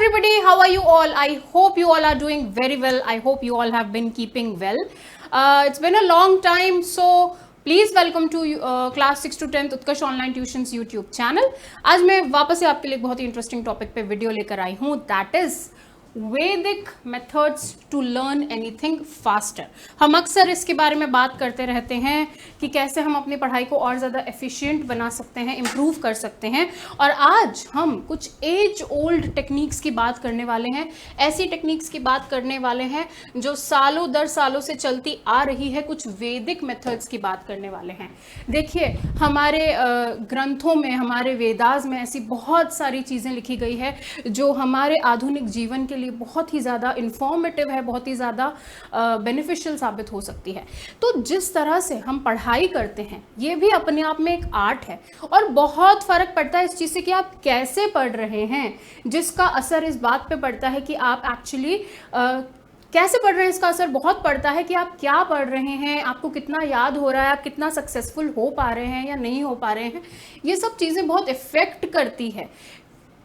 everybody, how are you all? I hope you all are doing very well. I hope you all have been keeping well. It's been a long time, so please welcome to class 6 to 10th Utkarsh online tuitions YouTube channel. आज मैं वापस से आपके लिए बहुत ही interesting topic पे video लेकर आई हूँ, that is Vedic methods to learn anything faster. हम अक्सर इसके बारे में बात करते रहते हैं कि कैसे हम अपनी पढ़ाई को और ज़्यादा एफिशिएंट बना सकते हैं, इम्प्रूव कर सकते हैं। और आज हम कुछ एज ओल्ड टेक्निक्स की बात करने वाले हैं, ऐसी टेक्निक्स की बात करने वाले हैं जो सालों दर सालों से चलती आ रही है। कुछ वैदिक मेथड्स की बात करने वाले हैं। देखिए, हमारे ग्रंथों में, हमारे वेदास में ऐसी बहुत सारी चीज़ें लिखी गई है जो हमारे आधुनिक जीवन के लिए बहुत ही ज़्यादा इंफॉर्मेटिव है, बहुत ही ज़्यादा बेनिफिशियल साबित हो सकती है। तो जिस तरह से हम पढ़ाई करते हैं, ये भी अपने आप में एक आर्ट है और बहुत फ़र्क पड़ता है इस चीज़ से कि आप कैसे पढ़ रहे हैं, जिसका असर इस बात पे पड़ता है कि आप एक्चुअली कैसे पढ़ रहे हैं। इसका असर बहुत पड़ता है कि आप क्या पढ़ रहे हैं, आपको कितना याद हो रहा है, आप कितना सक्सेसफुल हो पा रहे हैं या नहीं हो पा रहे हैं। ये सब चीज़ें बहुत इफ़ेक्ट करती है,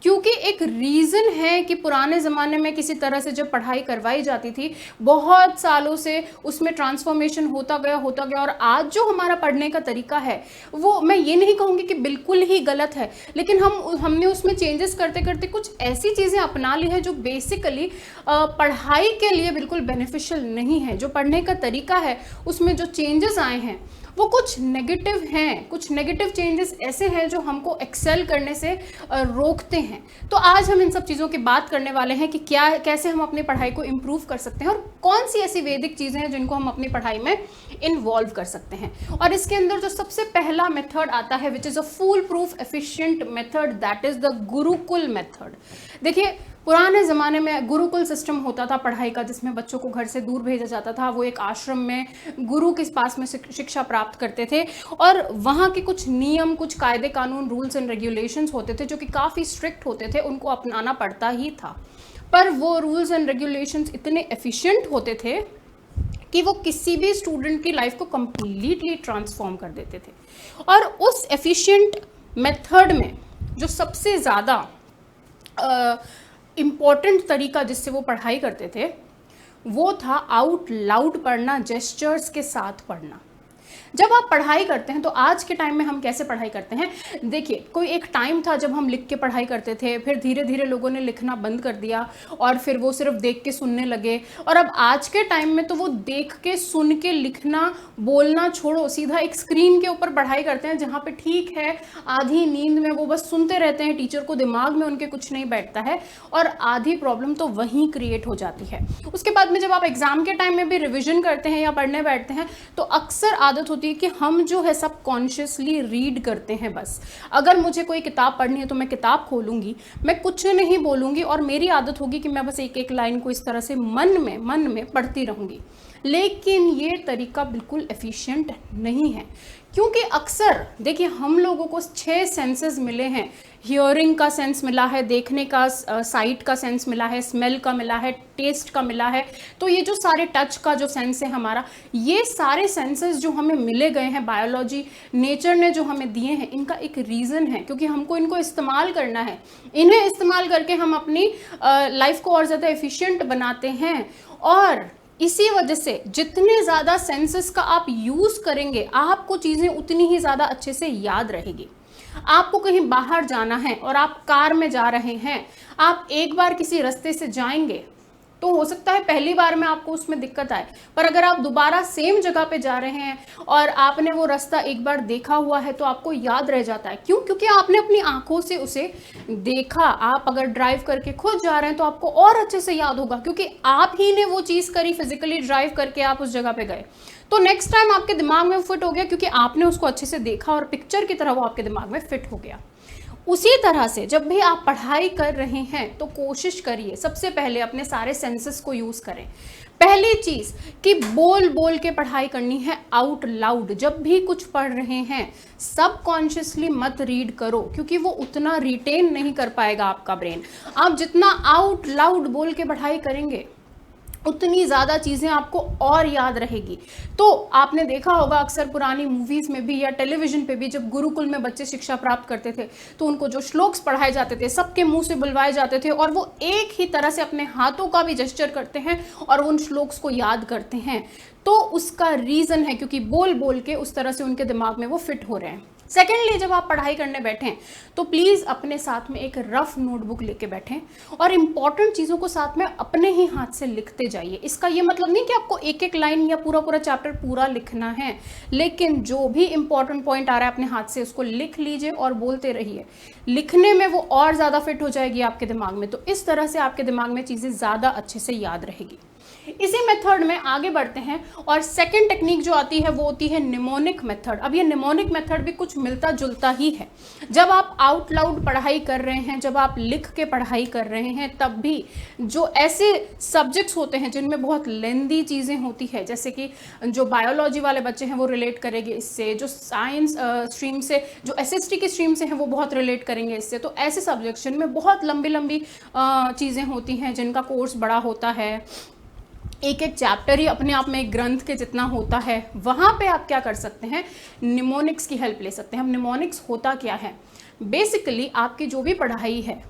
क्योंकि एक रीज़न है कि पुराने ज़माने में किसी तरह से जब पढ़ाई करवाई जाती थी, बहुत सालों से उसमें ट्रांसफॉर्मेशन होता गया और आज जो हमारा पढ़ने का तरीका है वो मैं ये नहीं कहूँगी कि बिल्कुल ही गलत है, लेकिन हमने उसमें चेंजेस करते करते कुछ ऐसी चीज़ें अपना ली है जो बेसिकली पढ़ाई के लिए बिल्कुल बेनिफिशियल नहीं है। जो पढ़ने का तरीका है उसमें जो चेंजेस आए हैं वो कुछ नेगेटिव हैं, कुछ नेगेटिव चेंजेस ऐसे हैं जो हमको एक्सेल करने से रोकते हैं। तो आज हम इन सब चीज़ों की बात करने वाले हैं कि कैसे हम अपनी पढ़ाई को इम्प्रूव कर सकते हैं और कौन सी ऐसी वैदिक चीज़ें हैं जिनको हम अपनी पढ़ाई में इन्वॉल्व कर सकते हैं। और इसके अंदर जो सबसे पहला मेथड आता है, which is a foolproof efficient method, that is the gurukul method. देखिए, पुराने ज़माने में गुरुकुल सिस्टम होता था पढ़ाई का, जिसमें बच्चों को घर से दूर भेजा जाता था। वो एक आश्रम में गुरु के पास में शिक्षा प्राप्त करते थे और वहाँ के कुछ नियम, कुछ कायदे कानून, रूल्स एंड रेगुलेशंस होते थे जो कि काफ़ी स्ट्रिक्ट होते थे, उनको अपनाना पड़ता ही था। पर वो रूल्स एंड रेगुलेशंस इतने एफिशिएंट होते थे कि वो किसी भी स्टूडेंट की लाइफ को कंप्लीटली ट्रांसफॉर्म कर देते थे। और उस एफिशिएंट मेथड में जो सबसे ज़्यादा इम्पॉर्टेंट तरीका जिससे वो पढ़ाई करते थे वो था आउट लाउड पढ़ना, जेस्चर्स के साथ पढ़ना। जब आप पढ़ाई करते हैं तो आज के टाइम में हम कैसे पढ़ाई करते हैं, देखिए, कोई एक टाइम था जब हम लिख के पढ़ाई करते थे, फिर धीरे धीरे लोगों ने लिखना बंद कर दिया और फिर वो सिर्फ देख के सुनने लगे। और अब आज के टाइम में तो वो देख के, सुन के, लिखना, बोलना छोड़ो, सीधा एक स्क्रीन के ऊपर पढ़ाई करते हैं, जहाँ पे ठीक है आधी नींद में वो बस सुनते रहते हैं, टीचर को दिमाग में उनके कुछ नहीं बैठता है और आधी प्रॉब्लम तो वहीं क्रिएट हो जाती है। उसके बाद में जब आप एग्जाम के टाइम में भी रिविजन करते हैं या पढ़ने बैठते हैं तो अक्सर आदत होती है कि हम जो है सब कॉन्शियसली रीड करते हैं। बस अगर मुझे कोई किताब पढ़नी है तो मैं किताब खोलूंगी, मैं कुछ नहीं बोलूंगी और मेरी आदत होगी कि मैं बस एक एक लाइन को इस तरह से मन में पढ़ती रहूंगी। लेकिन ये तरीका बिल्कुल एफिशिएंट नहीं है, क्योंकि अक्सर देखिए, हम लोगों को 6 सेंसेस मिले हैं। हियरिंग का सेंस मिला है, देखने का, साइट का सेंस मिला है, स्मेल का मिला है, टेस्ट का मिला है। तो ये जो सारे, टच का जो सेंस है हमारा, ये सारे सेंसेस जो हमें मिले गए हैं, बायोलॉजी, नेचर ने जो हमें दिए हैं, इनका एक रीज़न है, क्योंकि हमको इनको इस्तेमाल करना है। इन्हें इस्तेमाल करके हम अपनी लाइफ को और ज़्यादा एफिशिएंट बनाते हैं। और इसी वजह से जितने ज़्यादा सेंसेस का आप यूज़ करेंगे, आपको चीज़ें उतनी ही ज़्यादा अच्छे से याद रहेगी। आपको कहीं बाहर जाना है और आप कार में जा रहे हैं, आप एक बार किसी रास्ते से जाएंगे तो हो सकता है पहली बार में आपको उसमें दिक्कत आए, पर अगर आप दोबारा सेम जगह पे जा रहे हैं और आपने वो रास्ता एक बार देखा हुआ है तो आपको याद रह जाता है। क्यों? क्योंकि आपने अपनी आंखों से उसे देखा। आप अगर ड्राइव करके खुद जा रहे हैं तो आपको और अच्छे से याद होगा, क्योंकि आप ही ने वो चीज़ करी, फिजिकली ड्राइव करके आप उस जगह पे गए। तो नेक्स्ट टाइम आपके दिमाग में फिट हो गया, क्योंकि आपने उसको अच्छे से देखा और पिक्चर की तरह वो आपके दिमाग में फिट हो गया। उसी तरह से जब भी आप पढ़ाई कर रहे हैं तो कोशिश करिए, सबसे पहले अपने सारे सेंसेस को यूज़ करें। पहली चीज़ कि बोल के पढ़ाई करनी है, आउट लाउड। जब भी कुछ पढ़ रहे हैं सबकॉन्शियसली मत रीड करो, क्योंकि वो उतना रिटेन नहीं कर पाएगा आपका ब्रेन। आप जितना आउट लाउड बोल के पढ़ाई करेंगे उतनी ज़्यादा चीज़ें आपको और याद रहेगी। तो आपने देखा होगा अक्सर पुरानी मूवीज़ में भी या टेलीविज़न पे भी, जब गुरुकुल में बच्चे शिक्षा प्राप्त करते थे तो उनको जो श्लोक्स पढ़ाए जाते थे सबके मुंह से बुलवाए जाते थे, और वो एक ही तरह से अपने हाथों का भी जेस्चर करते हैं और उन श्लोक्स को याद करते हैं। तो उसका रीज़न है क्योंकि बोल बोल के उस तरह से उनके दिमाग में वो फिट हो रहे हैं। सेकेंडली, जब आप पढ़ाई करने बैठें तो प्लीज़ अपने साथ में एक रफ नोटबुक लेके बैठें और इंपॉर्टेंट चीज़ों को साथ में अपने ही हाथ से लिखते जाइए। इसका ये मतलब नहीं कि आपको एक एक लाइन या पूरा पूरा चैप्टर पूरा लिखना है, लेकिन जो भी इंपॉर्टेंट पॉइंट आ रहा है अपने हाथ से उसको लिख लीजिए और बोलते रहिए। लिखने में वो और ज़्यादा फिट हो जाएगी आपके दिमाग में, तो इस तरह से आपके दिमाग में चीज़ें ज़्यादा अच्छे से याद रहेगी। इसी मेथड में आगे बढ़ते हैं और सेकंड टेक्निक जो आती है वो होती है निमोनिक मेथड। अब ये निमोनिक मेथड भी कुछ मिलता जुलता ही है। जब आप आउट लाउड पढ़ाई कर रहे हैं, जब आप लिख के पढ़ाई कर रहे हैं, तब भी जो ऐसे सब्जेक्ट्स होते हैं जिनमें बहुत लेंदी चीज़ें होती है, जैसे कि जो बायोलॉजी वाले बच्चे हैं वो रिलेट करेंगे इससे, जो साइंस स्ट्रीम से, जो एसएसटी की स्ट्रीम से हैं वो बहुत रिलेट करेंगे इससे। तो ऐसे सब्जेक्ट्स जिनमें बहुत लंबी लंबी चीज़ें होती हैं, जिनका कोर्स बड़ा होता है, एक एक चैप्टर ही अपने आप में एक ग्रंथ के जितना होता है, वहाँ पे आप क्या कर सकते हैं, निमोनिक्स की हेल्प ले सकते हैं। अब निमोनिक्स होता क्या है, बेसिकली आपकी जो भी पढ़ाई है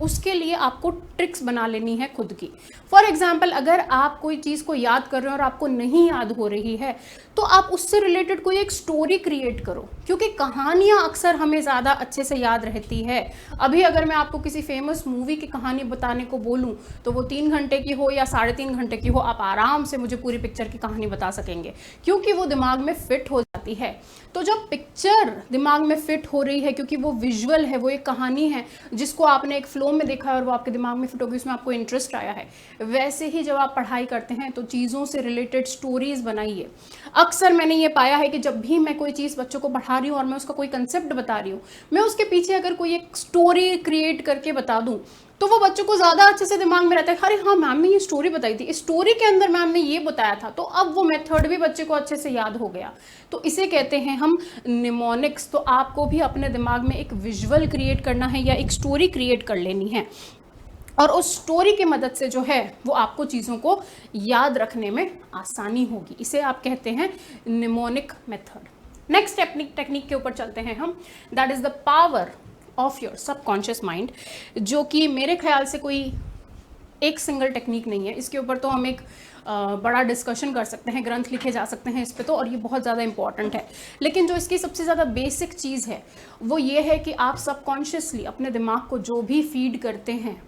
उसके लिए आपको ट्रिक्स बना लेनी है खुद की। फॉर एग्जाम्पल, अगर आप कोई चीज़ को याद कर रहे हो और आपको नहीं याद हो रही है तो आप उससे रिलेटेड कोई एक स्टोरी क्रिएट करो, क्योंकि कहानियाँ अक्सर हमें ज़्यादा अच्छे से याद रहती है। अभी अगर मैं आपको किसी फेमस मूवी की कहानी बताने को बोलूँ तो वो 3 घंटे की हो या 3.5 घंटे की हो, आप आराम से मुझे पूरी पिक्चर की कहानी बता सकेंगे, क्योंकि वो दिमाग में फिट हो जाती है। तो जब पिक्चर दिमाग में फिट हो रही है, क्योंकि वो विजुअल है, वो एक कहानी है जिसको आपने एक फ्लो में देखा है और वो आपके दिमाग में फिट होगी, उसमें आपको इंटरेस्ट आया है, वैसे ही जब आप पढ़ाई करते हैं तो चीज़ों से रिलेटेड स्टोरीज बनाइए। अक्सर मैंने ये पाया है कि जब भी मैं कोई चीज़ बच्चों को पढ़ा रही हूँ और मैं उसका कोई कंसेप्ट बता रही हूँ, मैं उसके पीछे अगर कोई एक स्टोरी क्रिएट करके बता दूँ तो वो बच्चों को ज़्यादा अच्छे से दिमाग में रहता है। अरे हाँ, मैम ने ये स्टोरी बताई थी, इस स्टोरी के अंदर मैम ने ये बताया था, तो अब वो मेथड भी बच्चे को अच्छे से याद हो गया। तो इसे कहते हैं हम निमोनिक्स। तो आपको भी अपने दिमाग में एक विजुअल क्रिएट करना है या एक स्टोरी क्रिएट कर लेनी है, और उस स्टोरी की मदद से जो है वो आपको चीज़ों को याद रखने में आसानी होगी। इसे आप कहते हैं निमोनिक मेथड। नेक्स्ट टेक्निक के ऊपर चलते हैं हम, that is the power of your subconscious mind, जो कि मेरे ख्याल से कोई एक सिंगल टेक्निक नहीं है। इसके ऊपर तो हम एक बड़ा डिस्कशन कर सकते हैं, ग्रंथ लिखे जा सकते हैं इस पे तो, और ये बहुत ज़्यादा इंपॉर्टेंट है। लेकिन जो इसकी सबसे ज़्यादा बेसिक चीज़ है वो ये है कि आप सबकॉन्शियसली अपने दिमाग को जो भी फीड करते हैं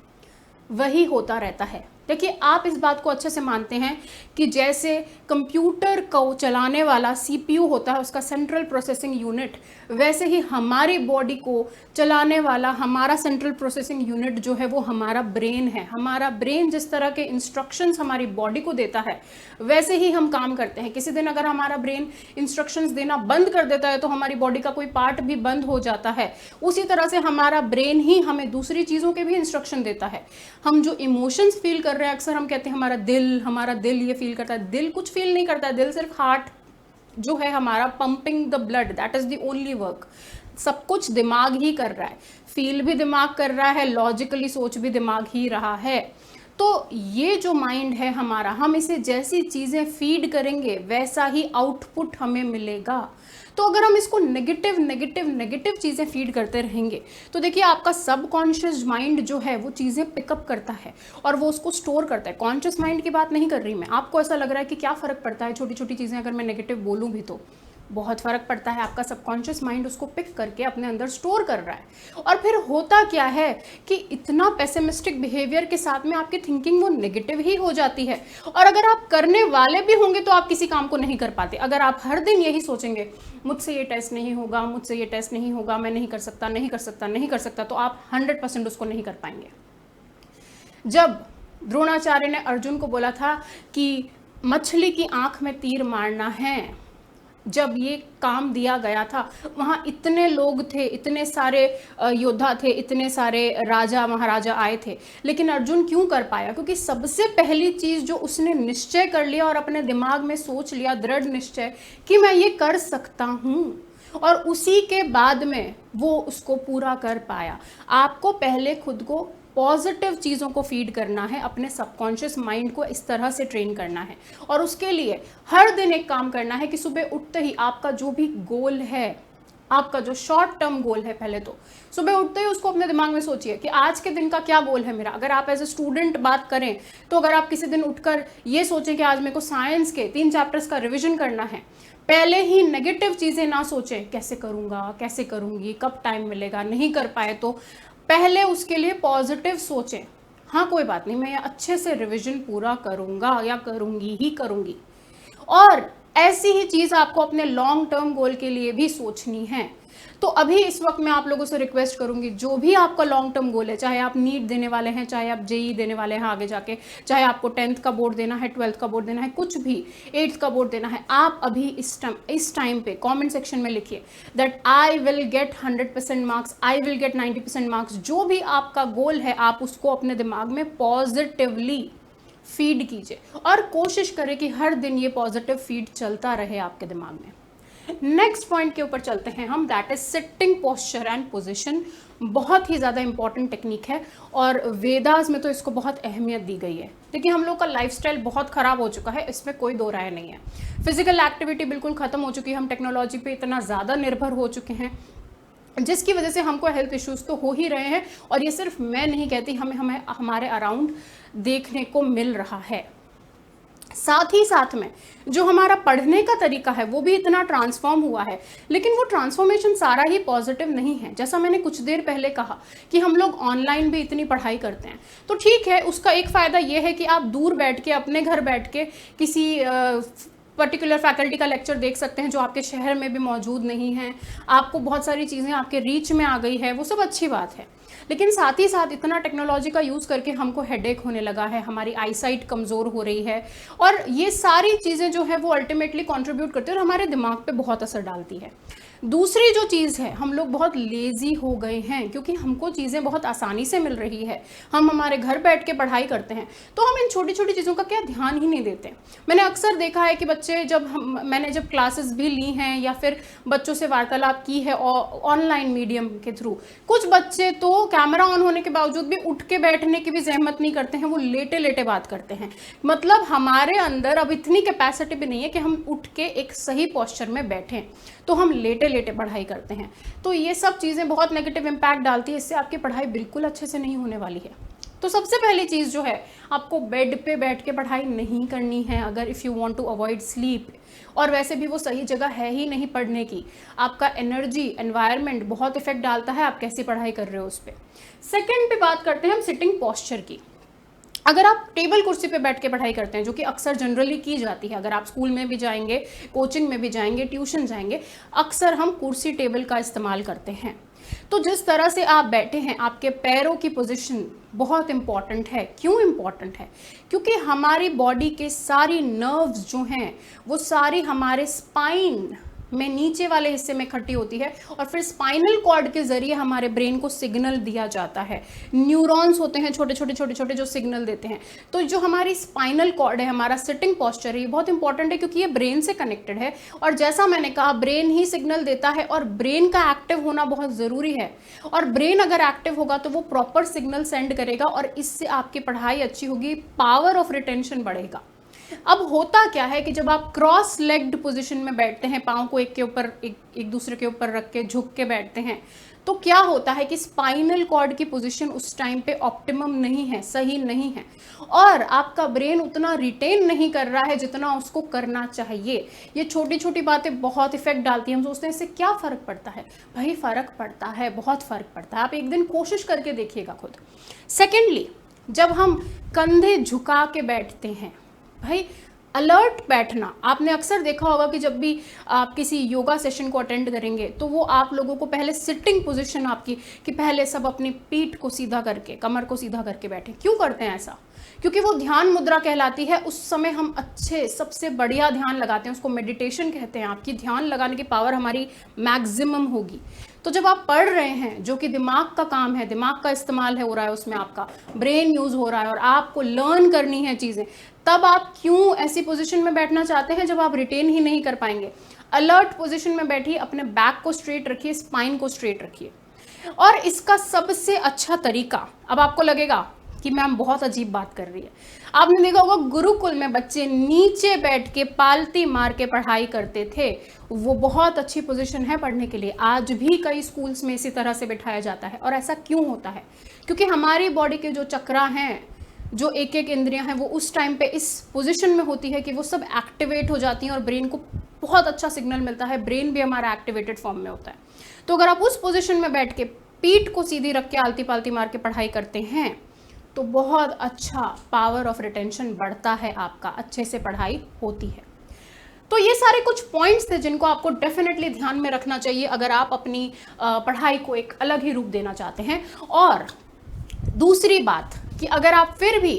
वही होता रहता है। देखिए, आप इस बात को अच्छे से मानते हैं कि जैसे कंप्यूटर को चलाने वाला सीपीयू होता है, उसका सेंट्रल प्रोसेसिंग यूनिट, वैसे ही हमारी बॉडी को चलाने वाला हमारा सेंट्रल प्रोसेसिंग यूनिट जो है वो हमारा ब्रेन है। हमारा ब्रेन जिस तरह के इंस्ट्रक्शंस हमारी बॉडी को देता है वैसे ही हम काम करते हैं। किसी दिन अगर हमारा ब्रेन इंस्ट्रक्शंस देना बंद कर देता है तो हमारी बॉडी का कोई पार्ट भी बंद हो जाता है। उसी तरह से हमारा ब्रेन ही हमें दूसरी चीज़ों के भी इंस्ट्रक्शन देता है। हम जो इमोशंस फील कर रहे हैं, अक्सर हम कहते हैं हमारा दिल ये फील करता है। दिल कुछ फील नहीं करता है, दिल सिर्फ हार्ट जो है हमारा pumping the blood, that is the only work. सब कुछ दिमाग ही कर रहा है, फील भी दिमाग कर रहा है, लॉजिकली सोच भी दिमाग ही रहा है। तो ये जो माइंड है हमारा, हम इसे जैसी चीज़ें फीड करेंगे वैसा ही आउटपुट हमें मिलेगा। तो अगर हम इसको नेगेटिव चीज़ें फीड करते रहेंगे तो देखिए आपका सबकॉन्शियस माइंड जो है वो चीज़ें पिकअप करता है और वो उसको स्टोर करता है। कॉन्शियस माइंड की बात नहीं कर रही मैं। आपको ऐसा लग रहा है कि क्या फ़र्क पड़ता है, छोटी छोटी चीज़ें अगर मैं नेगेटिव बोलूँ भी तो बहुत फ़र्क पड़ता है। आपका सबकॉन्शियस माइंड उसको पिक करके अपने अंदर स्टोर कर रहा है। और फिर होता क्या है कि इतना पेसिमिस्टिक बिहेवियर के साथ में आपकी थिंकिंग वो नेगेटिव ही हो जाती है। और अगर आप करने वाले भी होंगे तो आप किसी काम को नहीं कर पाते। अगर आप हर दिन यही सोचेंगे मुझसे ये टेस्ट नहीं होगा, मुझसे ये टेस्ट नहीं होगा, मैं नहीं कर सकता, नहीं कर सकता, नहीं कर सकता, तो आप 100% उसको नहीं कर पाएंगे। जब द्रोणाचार्य ने अर्जुन को बोला था कि मछली की आंख में तीर मारना है, जब ये काम दिया गया था वहाँ इतने लोग थे, इतने सारे योद्धा थे, इतने सारे राजा महाराजा आए थे, लेकिन अर्जुन क्यों कर पाया? क्योंकि सबसे पहली चीज़ जो उसने निश्चय कर लिया और अपने दिमाग में सोच लिया, दृढ़ निश्चय कि मैं ये कर सकता हूँ, और उसी के बाद में वो उसको पूरा कर पाया। आपको पहले खुद को पॉजिटिव चीज़ों को फीड करना है, अपने सबकॉन्शियस माइंड को इस तरह से ट्रेन करना है। और उसके लिए हर दिन एक काम करना है कि सुबह उठते ही आपका जो भी गोल है, आपका जो शॉर्ट टर्म गोल है, पहले तो सुबह उठते ही उसको अपने दिमाग में सोचिए कि आज के दिन का क्या गोल है मेरा। अगर आप एज ए स्टूडेंट बात करें तो अगर आप किसी दिन उठकर ये सोचें कि आज मेरे को साइंस के 3 चैप्टर्स का रिवीजन करना है, पहले ही नेगेटिव चीज़ें ना सोचें, कैसे करूँगा, कैसे करूँगी, कब टाइम मिलेगा, नहीं कर पाए तो पहले उसके लिए पॉजिटिव सोचें। हाँ कोई बात नहीं, मैं ये अच्छे से रिवीजन पूरा करूँगा या करूँगी ही करूँगी। और ऐसी ही चीज़ आपको अपने लॉन्ग टर्म गोल के लिए भी सोचनी है। तो अभी इस वक्त मैं आप लोगों से रिक्वेस्ट करूंगी, जो भी आपका लॉन्ग टर्म गोल है, चाहे आप नीट देने वाले हैं, चाहे आप जेई देने वाले हैं आगे जाके, चाहे आपको 10th का बोर्ड देना है, 12th का बोर्ड देना है, कुछ भी 8th का बोर्ड देना है, आप अभी इस टाइम पे कमेंट सेक्शन में लिखिए that I will get 100% marks, I will get 90% marks. जो भी आपका गोल है आप उसको अपने दिमाग में पॉजिटिवली फीड कीजिए और कोशिश करें कि हर दिन ये पॉजिटिव फीड चलता रहे आपके दिमाग में। नेक्स्ट पॉइंट के ऊपर चलते हैं हम, that is sitting posture and position. बहुत ही ज़्यादा इंपॉर्टेंट टेक्निक है और वेदास में तो इसको बहुत अहमियत दी गई है। देखिए हम लोग का लाइफस्टाइल बहुत ख़राब हो चुका है, इसमें कोई दो राय नहीं है। फिजिकल एक्टिविटी बिल्कुल ख़त्म हो चुकी है, हम टेक्नोलॉजी पे इतना ज़्यादा निर्भर हो चुके हैं जिसकी वजह से हमको हेल्थ इश्यूज तो हो ही रहे हैं। और ये सिर्फ मैं नहीं कहती, हमें हमारे अराउंड देखने को मिल रहा है। साथ ही साथ में जो हमारा पढ़ने का तरीका है वो भी इतना ट्रांसफॉर्म हुआ है, लेकिन वो ट्रांसफॉर्मेशन सारा ही पॉजिटिव नहीं है। जैसा मैंने कुछ देर पहले कहा कि हम लोग ऑनलाइन भी इतनी पढ़ाई करते हैं, तो ठीक है, उसका एक फ़ायदा ये है कि आप दूर बैठ के, अपने घर बैठ के किसी पर्टिकुलर फैकल्टी का लेक्चर देख सकते हैं जो आपके शहर में भी मौजूद नहीं है। आपको बहुत सारी चीज़ें आपके रीच में आ गई है, वो सब अच्छी बात है। लेकिन साथ ही साथ इतना टेक्नोलॉजी का यूज़ करके हमको हेडेक होने लगा है, हमारी आईसाइट कमज़ोर हो रही है, और ये सारी चीज़ें जो है वो अल्टीमेटली कंट्रीब्यूट करती है और हमारे दिमाग पे बहुत असर डालती है। दूसरी जो चीज़ है, हम लोग बहुत लेज़ी हो गए हैं क्योंकि हमको चीज़ें बहुत आसानी से मिल रही है, हम हमारे घर बैठ के पढ़ाई करते हैं, तो हम इन छोटी छोटी चीज़ों का क्या ध्यान ही नहीं देते। मैंने अक्सर देखा है कि बच्चे मैंने जब क्लासेस भी ली हैं या फिर बच्चों से वार्तालाप की है ऑनलाइन मीडियम के थ्रू, कुछ बच्चे तो कैमरा ऑन होने के बावजूद भी उठ के बैठने की भी जहमत नहीं करते हैं, वो लेटे लेटे बात करते हैं। मतलब हमारे अंदर अब इतनी कैपेसिटी भी नहीं है कि हम उठ के एक सही पोस्चर में बैठें, तो हम लेटे लेटे पढ़ाई करते हैं। तो ये सब चीज़ें बहुत नेगेटिव इम्पैक्ट डालती है, इससे आपकी पढ़ाई बिल्कुल अच्छे से नहीं होने वाली है। तो सबसे पहली चीज़ जो है, आपको बेड पे बैठ के पढ़ाई नहीं करनी है अगर if you want to avoid sleep. और वैसे भी वो सही जगह है ही नहीं पढ़ने की। आपका एनर्जी एनवायरनमेंट बहुत इफेक्ट डालता है आप कैसी पढ़ाई कर रहे हो उस पर। सेकेंड पे बात करते हैं हम सिटिंग पोस्चर की। अगर आप टेबल कुर्सी पे बैठ के पढ़ाई करते हैं, जो कि अक्सर जनरली की जाती है, अगर आप स्कूल में भी जाएंगे, कोचिंग में भी जाएंगे, ट्यूशन जाएंगे, अक्सर हम कुर्सी टेबल का इस्तेमाल करते हैं। तो जिस तरह से आप बैठे हैं, आपके पैरों की पोजीशन बहुत इंपॉर्टेंट है। क्यों इंपॉर्टेंट है? क्योंकि हमारी बॉडी के सारी नर्व्स जो हैं वो सारी हमारे स्पाइन में नीचे वाले हिस्से में इकट्ठी होती है और फिर स्पाइनल कॉर्ड के जरिए हमारे ब्रेन को सिग्नल दिया जाता है। न्यूरॉन्स होते हैं छोटे छोटे जो सिग्नल देते हैं। तो जो हमारी स्पाइनल कॉर्ड है, हमारा सिटिंग पोस्चर है, ये बहुत इंपॉर्टेंट है क्योंकि ये ब्रेन से कनेक्टेड है। और जैसा मैंने कहा, ब्रेन ही सिग्नल देता है और ब्रेन का एक्टिव होना बहुत ज़रूरी है। और ब्रेन अगर एक्टिव होगा तो वो प्रॉपर सिग्नल सेंड करेगा और इससे आपकी पढ़ाई अच्छी होगी, पावर ऑफ रिटेंशन बढ़ेगा। अब होता क्या है कि जब आप क्रॉस लेग्ड पोजीशन में बैठते हैं, पाँव को एक के ऊपर एक दूसरे के ऊपर रख के झुक के बैठते हैं, तो क्या होता है कि स्पाइनल कॉर्ड की पोजीशन उस टाइम पे ऑप्टिमम नहीं है, सही नहीं है, और आपका ब्रेन उतना रिटेन नहीं कर रहा है जितना उसको करना चाहिए। ये छोटी छोटी बातें बहुत इफेक्ट डालती हैं। हम सोचते हैं इससे क्या फ़र्क पड़ता है? भाई फ़र्क पड़ता है, बहुत फ़र्क पड़ता है। आप एक दिन कोशिश करके देखिएगा खुद। सेकेंडली, जब हम कंधे झुका के बैठते हैं, भाई अलर्ट बैठना, आपने अक्सर देखा होगा कि जब भी आप किसी योगा सेशन को अटेंड करेंगे तो वो आप लोगों को पहले सिटिंग पोजीशन आपकी, कि पहले सब अपनी पीठ को सीधा करके, कमर को सीधा करके बैठे। क्यों करते हैं ऐसा? क्योंकि वो ध्यान मुद्रा कहलाती है। उस समय हम अच्छे, सबसे बढ़िया ध्यान लगाते हैं, उसको मेडिटेशन कहते हैं। आपकी ध्यान लगाने की पावर हमारी मैक्सिमम होगी। तो जब आप पढ़ रहे हैं, जो कि दिमाग का काम है, दिमाग का इस्तेमाल है हो रहा है, उसमें आपका ब्रेन यूज हो रहा है और आपको लर्न करनी है चीज़ें, तब आप क्यों ऐसी पोजीशन में बैठना चाहते हैं जब आप रिटेन ही नहीं कर पाएंगे? अलर्ट पोजीशन में बैठिए, अपने बैक को स्ट्रेट रखिए, स्पाइन को स्ट्रेट रखिए। और इसका सबसे अच्छा तरीका, अब आपको लगेगा कि मैम बहुत अजीब बात कर रही है, आपने देखा होगा गुरुकुल में बच्चे नीचे बैठ के पालती मार के पढ़ाई करते थे, वो बहुत अच्छी पोजीशन है पढ़ने के लिए। आज भी कई स्कूल्स में इसी तरह से बिठाया जाता है। और ऐसा क्यों होता है? क्योंकि हमारी बॉडी के जो चक्रा हैं, जो एक एक इंद्रियां हैं, वो उस टाइम पे इस पोजीशन में होती है कि वो सब एक्टिवेट हो जाती हैं और ब्रेन को बहुत अच्छा सिग्नल मिलता है। ब्रेन भी हमारा एक्टिवेटेड फॉर्म में होता है। तो अगर आप उस पोजीशन में बैठ के पीठ को सीधी रख के आलती पालती मार के पढ़ाई करते हैं तो बहुत अच्छा पावर ऑफ रिटेंशन बढ़ता है आपका, अच्छे से पढ़ाई होती है। तो ये सारे कुछ पॉइंट्स थे जिनको आपको डेफिनेटली ध्यान में रखना चाहिए अगर आप अपनी पढ़ाई को एक अलग ही रूप देना चाहते हैं। और दूसरी बात कि अगर आप फिर भी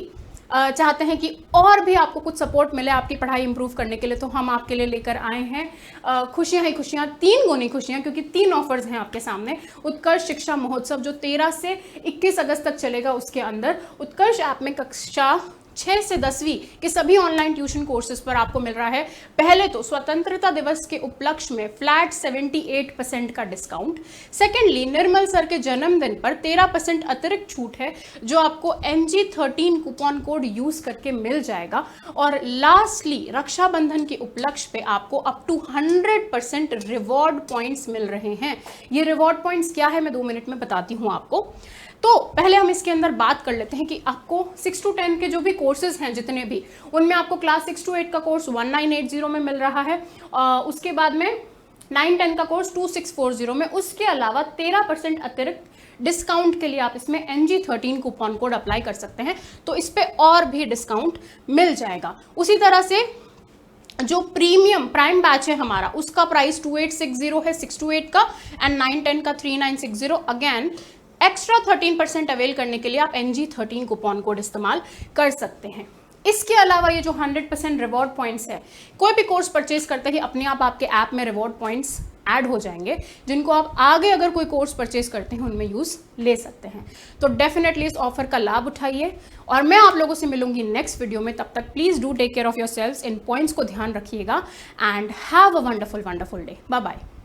चाहते हैं कि और भी आपको कुछ सपोर्ट मिले आपकी पढ़ाई इंप्रूव करने के लिए, तो हम आपके लिए लेकर आए हैं खुशियां ही खुशियां, 3 गुनी खुशियां, क्योंकि 3 ऑफर्स हैं आपके सामने। उत्कर्ष शिक्षा महोत्सव जो 13 से 21 अगस्त तक चलेगा, उसके अंदर उत्कर्ष ऐप में कक्षा 6 से 10वीं के सभी ऑनलाइन ट्यूशन कोर्सेज पर आपको मिल रहा है पहले तो स्वतंत्रता दिवस के उपलक्ष्य में फ्लैट 78% का डिस्काउंट। सेकेंडली, निर्मल सर के जन्मदिन पर 13% अतिरिक्त छूट है जो आपको NG13 कूपन कोड यूज करके मिल जाएगा। और लास्टली, रक्षाबंधन के उपलक्ष्य पे आपको अप टू 100% रिवॉर्ड पॉइंट्स मिल रहे हैं। ये रिवॉर्ड पॉइंट्स क्या है मैं 2 मिनट में बताती हूँ आपको। तो पहले हम इसके अंदर बात कर लेते हैं कि आपको 6 to 10 के जो भी कोर्सेज हैं जितने भी, उनमें आपको क्लास 6 to 8 का कोर्स 1980 में मिल रहा है। उसके बाद में 9-10 का कोर्स 2640 में। उसके अलावा 13% अतिरिक्त डिस्काउंट के लिए आप इसमें NG13 कूपन कोड अप्लाई कर सकते हैं, तो इस पे और भी डिस्काउंट मिल जाएगा। उसी तरह से जो प्रीमियम प्राइम बैच है हमारा, उसका प्राइस 2860 है 6 to 8 का, एंड 9-10 का 3960। अगेन एक्स्ट्रा 13% अवेल करने के लिए आप NG13 कूपन कोड इस्तेमाल कर सकते हैं। इसके अलावा ये जो 100% रिवॉर्ड पॉइंट्स है, कोई भी कोर्स परचेज करते ही अपने आप आपके ऐप में रिवॉर्ड पॉइंट्स ऐड हो जाएंगे, जिनको आप आगे अगर कोई कोर्स परचेज करते हैं उनमें यूज ले सकते हैं। तो डेफिनेटली इस ऑफर का लाभ उठाइए और मैं आप लोगों से मिलूंगी नेक्स्ट वीडियो में। तब तक please do take care of yourselves, इन पॉइंट्स को ध्यान रखिएगा and have a wonderful day. Bye bye.